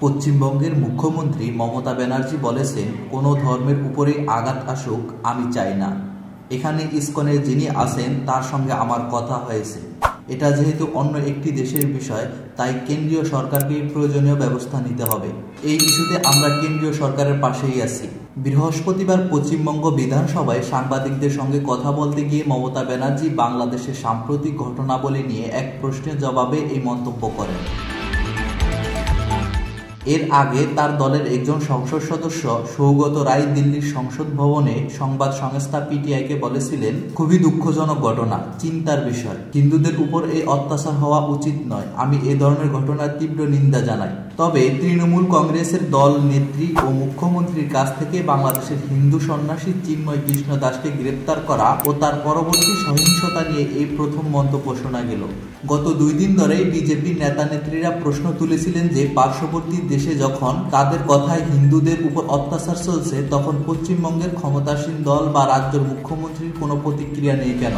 পশ্চিমবঙ্গের মুখ্যমন্ত্রী মমতা ব্যানার্জি বলেছেন, কোনো ধর্মের উপরেই আঘাত আসুক আমি চাই না। এখানে ইসকনের যিনি আছেন তার সঙ্গে আমার কথা হয়েছে। এটা যেহেতু অন্য একটি দেশের বিষয়, তাই কেন্দ্রীয় সরকারকে প্রয়োজনীয় ব্যবস্থা নিতে হবে। এই ইস্যুতে আমরা কেন্দ্রীয় সরকারের পাশেই আছি। বৃহস্পতিবার পশ্চিমবঙ্গ বিধানসভায় সাংবাদিকদের সঙ্গে কথা বলতে গিয়ে মমতা ব্যানার্জি বাংলাদেশের সাম্প্রতিক ঘটনাবলী নিয়ে এক প্রশ্নের জবাবে এই মন্তব্য করেন। এর আগে তার দলের একজন সংসদ সদস্য সৌগত রায় দিল্লির সংসদ ভবনে সংবাদ সংস্থা পিটিআইকে বলেছিলেন, খুবই দুঃখজনক ঘটনা, চিন্তার বিষয়। হিন্দুদের উপর এই অত্যাচার হওয়া উচিত নয়। আমি এ ধরনের ঘটনার তীব্র নিন্দা জানাই। তবে তৃণমূল কংগ্রেসের দল নেত্রী ও মুখ্যমন্ত্রীর কাছ থেকে বাংলাদেশের হিন্দু সন্ন্যাসী চিন্ময় কৃষ্ণ দাসকে গ্রেপ্তার করা ও তার পরবর্তী সহিংসতা নিয়ে এই প্রথম মন্তব্য শোনা গেল। গত 2 দিন ধরে বিজেপির নেতা নেত্রীরা প্রশ্ন তুলেছিলেন যে পার্শ্ববর্তী দেশে যখন তাদের কথায় হিন্দুদের উপর অত্যাচার চলছে, তখন পশ্চিমবঙ্গের ক্ষমতাসীন দল বা রাজ্যের মুখ্যমন্ত্রীর কোনো প্রতিক্রিয়া নেই কেন।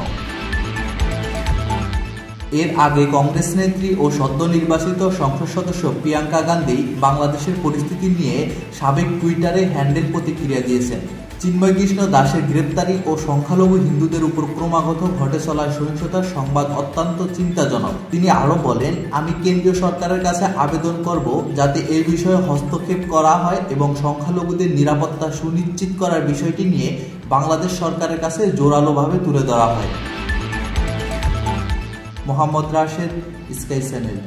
এর আগে কংগ্রেস নেত্রী ও সদ্য নির্বাচিত সংসদ সদস্য প্রিয়াঙ্কা গান্ধী বাংলাদেশের পরিস্থিতি নিয়ে সাবেক টুইটারে হ্যান্ডেল প্রতিক্রিয়া দিয়েছেন। চিন্ময় কৃষ্ণ দাসের গ্রেপ্তারি ও সংখ্যালঘু হিন্দুদের উপর ক্রমাগত ঘটে চলা সহিংসতার সংবাদ অত্যন্ত চিন্তাজনক। তিনি আরও বলেন, আমি কেন্দ্রীয় সরকারের কাছে আবেদন করব যাতে এই বিষয়ে হস্তক্ষেপ করা হয় এবং সংখ্যালঘুদের নিরাপত্তা সুনিশ্চিত করার বিষয়টি নিয়ে বাংলাদেশ সরকারের কাছে জোরালোভাবে তুলে ধরা হয়। Mohammad Rashed, sky channel.